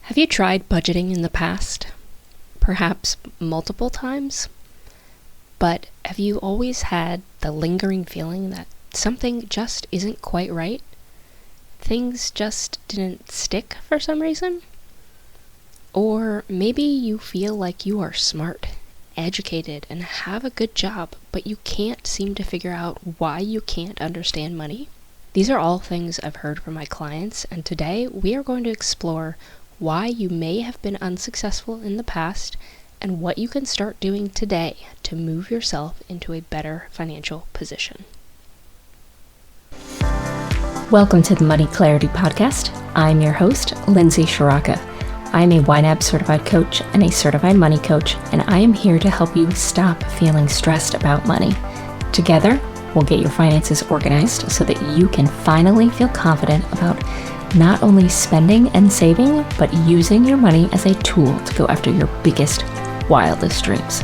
Have you tried budgeting in the past? Perhaps multiple times? But have you always had the lingering feeling that something just isn't quite right? Things just didn't stick for some reason? Or maybe you feel like you are smart, educated, and have a good job, but you can't seem to figure out why you can't understand money? These are all things I've heard from my clients, and today we are going to explore why you may have been unsuccessful in the past and what you can start doing today to move yourself into a better financial position. Welcome to the Money Clarity Podcast. I'm your host, Lindsay Shiraka. I'm a YNAB certified coach and a certified money coach, and I am here to help you stop feeling stressed about money. Together, we'll get your finances organized so that you can finally feel confident about not only spending and saving, but using your money as a tool to go after your biggest, wildest dreams.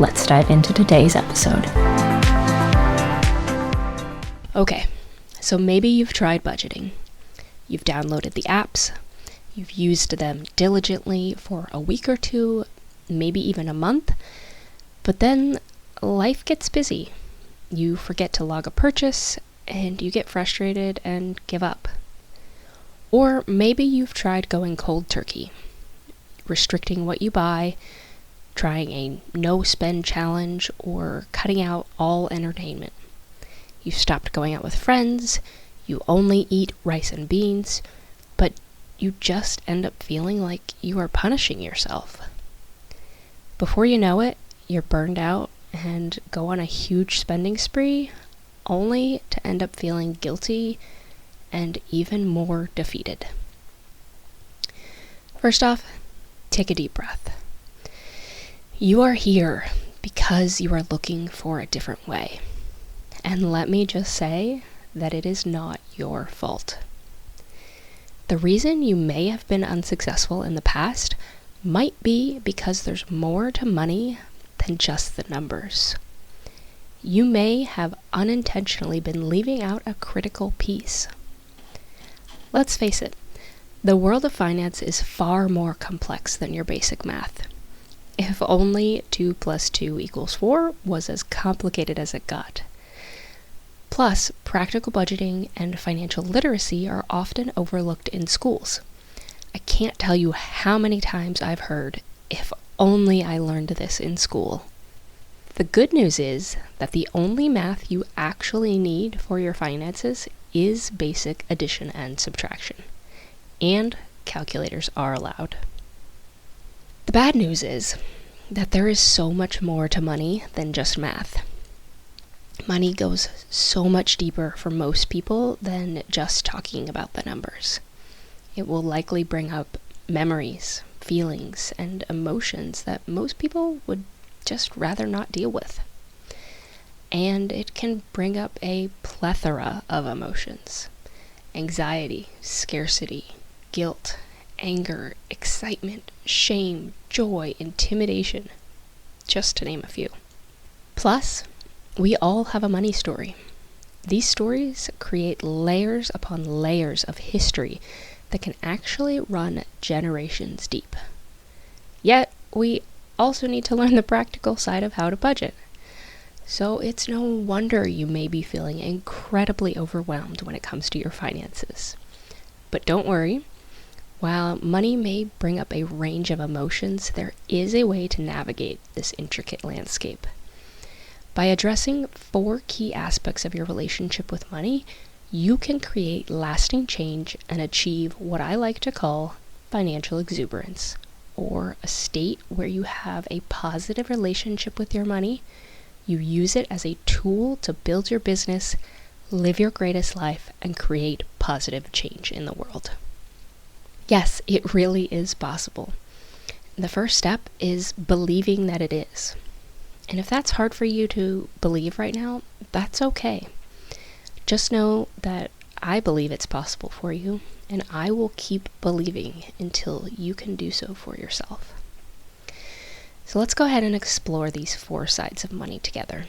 Let's dive into today's episode. Okay, so maybe you've tried budgeting. You've downloaded the apps. You've used them diligently for a week or two, maybe even a month. But then life gets busy. You forget to log a purchase, and you get frustrated and give up. Or maybe you've tried going cold turkey, restricting what you buy, trying a no-spend challenge, or cutting out all entertainment. You've stopped going out with friends, you only eat rice and beans, but you just end up feeling like you are punishing yourself. Before you know it, you're burned out and go on a huge spending spree, only to end up feeling guilty and even more defeated. First off, take a deep breath. You are here because you are looking for a different way. And let me just say that it is not your fault. The reason you may have been unsuccessful in the past might be because there's more to money than just the numbers. You may have unintentionally been leaving out a critical piece. Let's face it, the world of finance is far more complex than your basic math. If only 2 + 2 = 4 was as complicated as it got. Plus, practical budgeting and financial literacy are often overlooked in schools. I can't tell you how many times I've heard, "If only I learned this in school." The good news is that the only math you actually need for your finances is basic addition and subtraction, and calculators are allowed. The bad news is that there is so much more to money than just math. Money goes so much deeper for most people than just talking about the numbers. It will likely bring up memories, feelings, and emotions that most people would just rather not deal with. And it can bring up a plethora of emotions: anxiety, scarcity, guilt, anger, excitement, shame, joy, intimidation, just to name a few. Plus, we all have a money story. These stories create layers upon layers of history that can actually run generations deep. Yet, we also need to learn the practical side of how to budget. So it's no wonder you may be feeling incredibly overwhelmed when it comes to your finances. But don't worry, while money may bring up a range of emotions, there is a way to navigate this intricate landscape. By addressing 4 key aspects of your relationship with money, you can create lasting change and achieve what I like to call financial exuberance, or a state where you have a positive relationship with your money. You use it as a tool to build your business, live your greatest life, and create positive change in the world. Yes, it really is possible. The first step is believing that it is. And if that's hard for you to believe right now, that's okay. Just know that I believe it's possible for you, and I will keep believing until you can do so for yourself. So let's go ahead and explore these 4 sides of money together.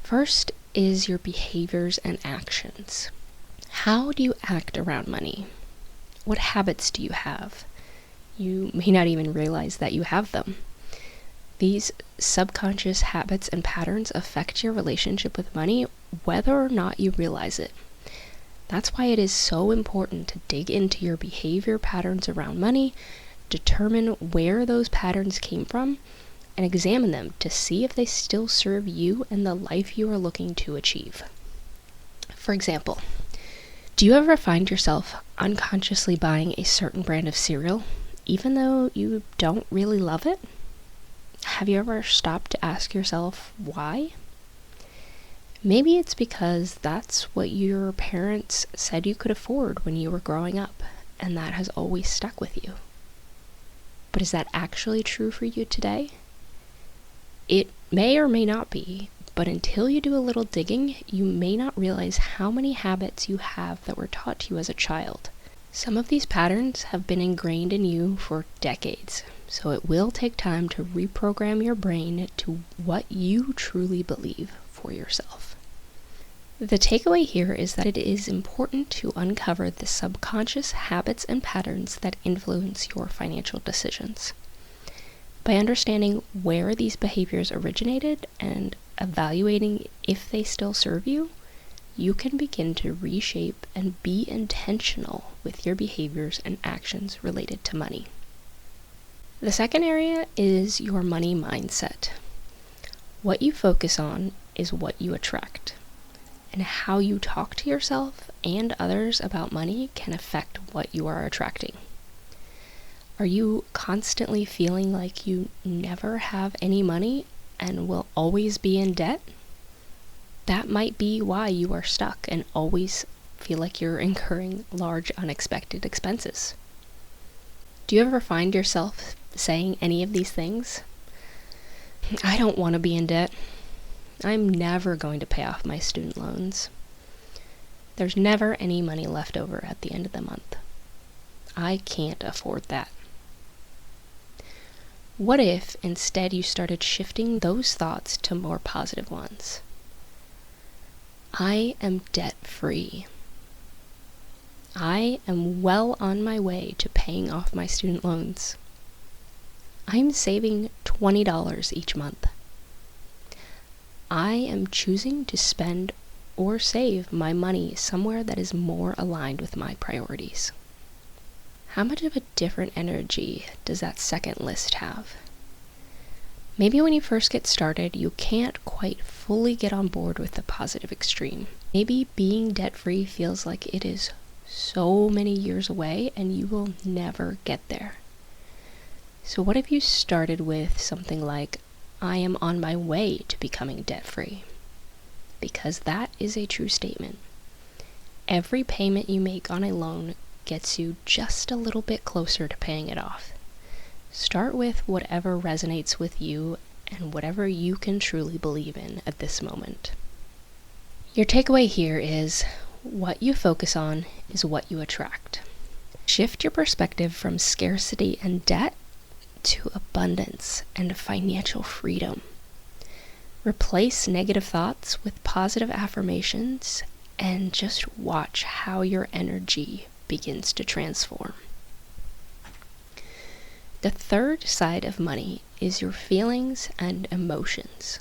First is your behaviors and actions. How do you act around money? What habits do you have? You may not even realize that you have them. These subconscious habits and patterns affect your relationship with money, whether or not you realize it. That's why it is so important to dig into your behavior patterns around money, determine where those patterns came from, and examine them to see if they still serve you and the life you are looking to achieve. For example, do you ever find yourself unconsciously buying a certain brand of cereal, even though you don't really love it? Have you ever stopped to ask yourself why? Maybe it's because that's what your parents said you could afford when you were growing up, and that has always stuck with you. But is that actually true for you today? It may or may not be, but until you do a little digging, you may not realize how many habits you have that were taught to you as a child. Some of these patterns have been ingrained in you for decades, so it will take time to reprogram your brain to what you truly believe for yourself. The takeaway here is that it is important to uncover the subconscious habits and patterns that influence your financial decisions. By understanding where these behaviors originated and evaluating if they still serve you, you can begin to reshape and be intentional with your behaviors and actions related to money. The second area is your money mindset. What you focus on is what you attract, and how you talk to yourself and others about money can affect what you are attracting. Are you constantly feeling like you never have any money and will always be in debt? That might be why you are stuck and always feel like you're incurring large unexpected expenses. Do you ever find yourself saying any of these things? I don't want to be in debt. I'm never going to pay off my student loans. There's never any money left over at the end of the month. I can't afford that. What if instead you started shifting those thoughts to more positive ones? I am debt-free. I am well on my way to paying off my student loans. I'm saving $20 each month. I am choosing to spend or save my money somewhere that is more aligned with my priorities. How much of a different energy does that second list have? Maybe when you first get started, you can't quite fully get on board with the positive extreme. Maybe being debt-free feels like it is so many years away and you will never get there. So what if you started with something like, I am on my way to becoming debt-free? Because that is a true statement. Every payment you make on a loan gets you just a little bit closer to paying it off. Start with whatever resonates with you and whatever you can truly believe in at this moment. Your takeaway here is what you focus on is what you attract. Shift your perspective from scarcity and debt to abundance and financial freedom. Replace negative thoughts with positive affirmations and just watch how your energy begins to transform. The third side of money is your feelings and emotions.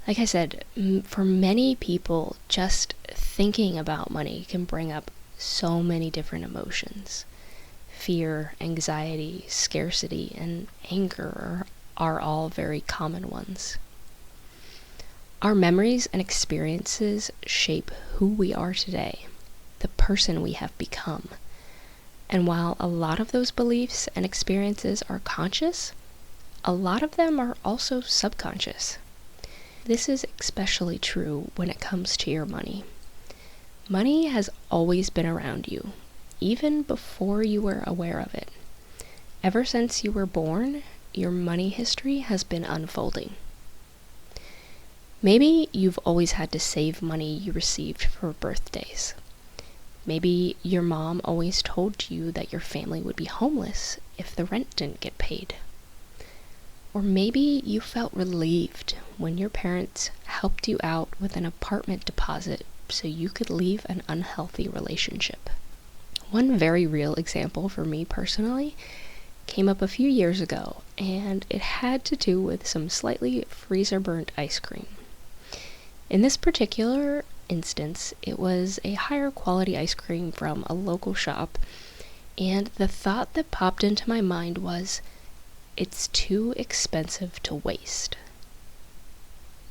Like I said, for many people, just thinking about money can bring up so many different emotions. Fear, anxiety, scarcity, and anger are all very common ones. Our memories and experiences shape who we are today, the person we have become. And while a lot of those beliefs and experiences are conscious, a lot of them are also subconscious. This is especially true when it comes to your money. Money has always been around you, even before you were aware of it. Ever since you were born, your money history has been unfolding. Maybe you've always had to save money you received for birthdays. Maybe your mom always told you that your family would be homeless if the rent didn't get paid. Or maybe you felt relieved when your parents helped you out with an apartment deposit so you could leave an unhealthy relationship. One very real example for me personally came up a few years ago, and it had to do with some slightly freezer-burnt ice cream. In this particular instance, it was a higher quality ice cream from a local shop, and the thought that popped into my mind was, it's too expensive to waste.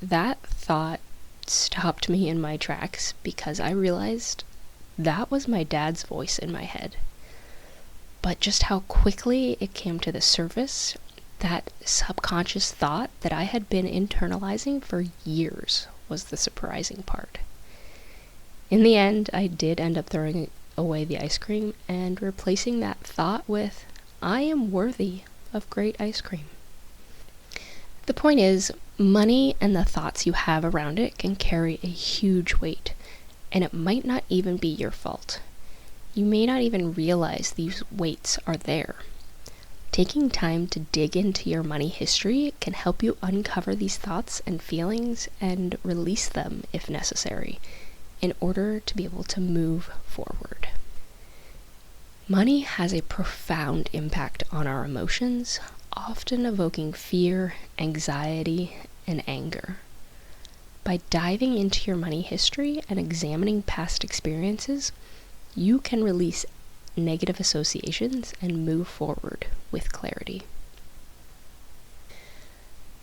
That thought stopped me in my tracks because I realized that was my dad's voice in my head. But just how quickly it came to the surface, that subconscious thought that I had been internalizing for years was the surprising part. In the end, I did end up throwing away the ice cream and replacing that thought with, I am worthy of great ice cream. The point is, money and the thoughts you have around it can carry a huge weight, and it might not even be your fault. You may not even realize these weights are there. Taking time to dig into your money history can help you uncover these thoughts and feelings and release them if necessary, in order to be able to move forward. Money has a profound impact on our emotions, often evoking fear, anxiety, and anger. By diving into your money history and examining past experiences, you can release negative associations and move forward with clarity.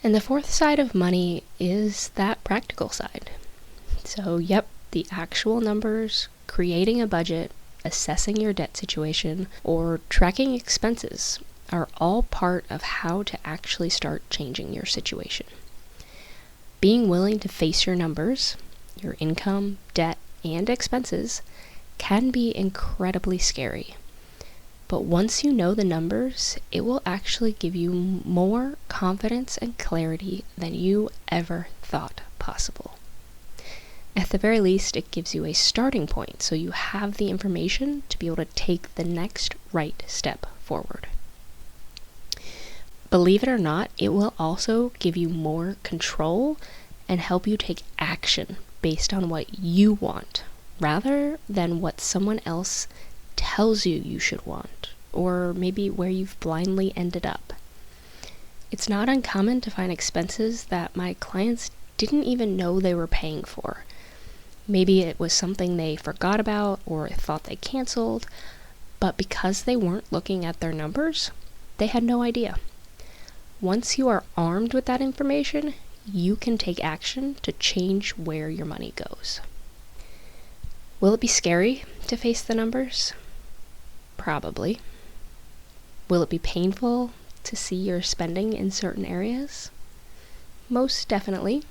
And the fourth side of money is that practical side. So, the actual numbers, creating a budget, assessing your debt situation, or tracking expenses are all part of how to actually start changing your situation. Being willing to face your numbers, your income, debt, and expenses can be incredibly scary. But once you know the numbers, it will actually give you more confidence and clarity than you ever thought possible. At the very least, it gives you a starting point so you have the information to be able to take the next right step forward. Believe it or not, it will also give you more control and help you take action based on what you want, rather than what someone else tells you you should want, or maybe where you've blindly ended up. It's not uncommon to find expenses that my clients didn't even know they were paying for. Maybe it was something they forgot about or thought they canceled, but because they weren't looking at their numbers, they had no idea. Once you are armed with that information, you can take action to change where your money goes. Will it be scary to face the numbers? Probably. Will it be painful to see your spending in certain areas? Most definitely.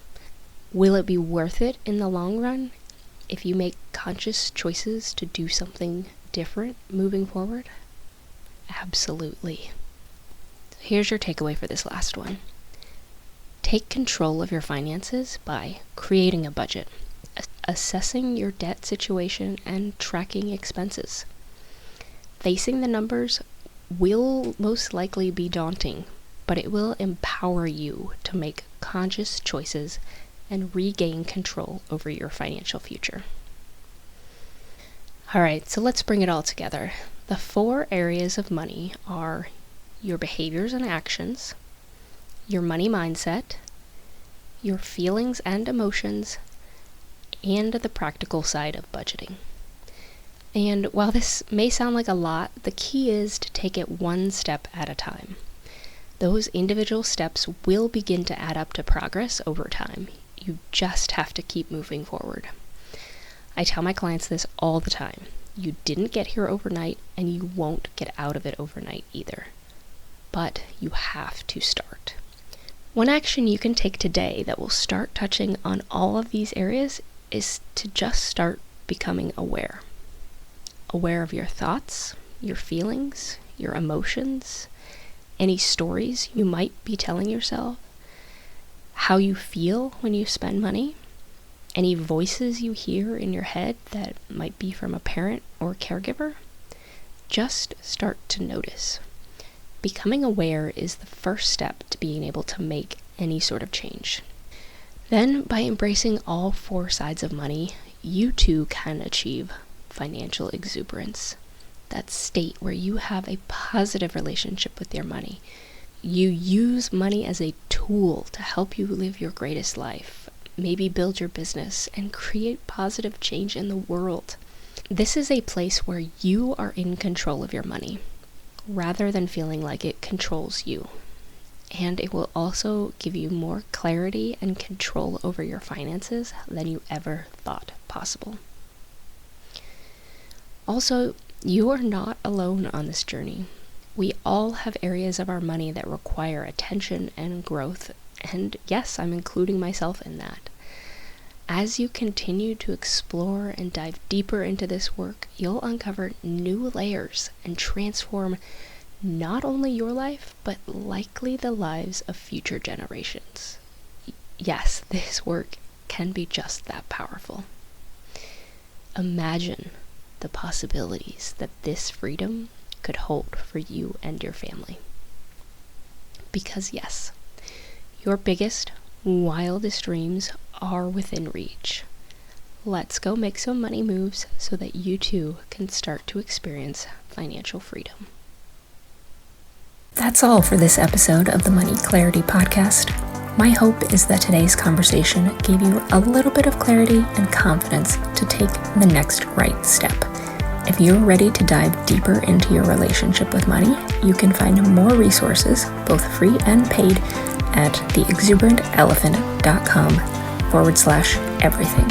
Will it be worth it in the long run if you make conscious choices to do something different moving forward? Absolutely. Here's your takeaway for this last one. Take control of your finances by creating a budget, assessing your debt situation, and tracking expenses. Facing the numbers will most likely be daunting, but it will empower you to make conscious choices and regain control over your financial future. All right, so let's bring it all together. The 4 areas of money are your behaviors and actions, your money mindset, your feelings and emotions, and the practical side of budgeting. And while this may sound like a lot, the key is to take it one step at a time. Those individual steps will begin to add up to progress over time. You just have to keep moving forward. I tell my clients this all the time. You didn't get here overnight, and you won't get out of it overnight either. But you have to start. One action you can take today that will start touching on all of these areas is to just start becoming aware. Aware of your thoughts, your feelings, your emotions, any stories you might be telling yourself, how you feel when you spend money, any voices you hear in your head that might be from a parent or caregiver. Just start to notice. Becoming aware is the first step to being able to make any sort of change. Then, by embracing all 4 sides of money, you too can achieve financial exuberance. that state where you have a positive relationship with your money. You use money as a tool to help you live your greatest life, maybe build your business, and create positive change in the world. This is a place where you are in control of your money, rather than feeling like it controls you. And it will also give you more clarity and control over your finances than you ever thought possible. Also, you are not alone on this journey. We all have areas of our money that require attention and growth, and yes, I'm including myself in that. As you continue to explore and dive deeper into this work, you'll uncover new layers and transform not only your life, but likely the lives of future generations. Yes, this work can be just that powerful. Imagine the possibilities that this freedom could hold for you and your family. Because yes, your biggest, wildest dreams are within reach. Let's go make some money moves so that you too can start to experience financial freedom. That's all for this episode of the Money Clarity Podcast. My hope is that today's conversation gave you a little bit of clarity and confidence to take the next right step. If you're ready to dive deeper into your relationship with money, you can find more resources, both free and paid, at theexuberantelephant.com/everything.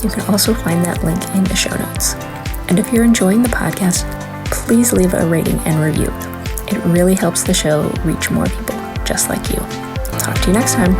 You can also find that link in the show notes. And if you're enjoying the podcast, please leave a rating and review. It really helps the show reach more people just like you. Talk to you next time.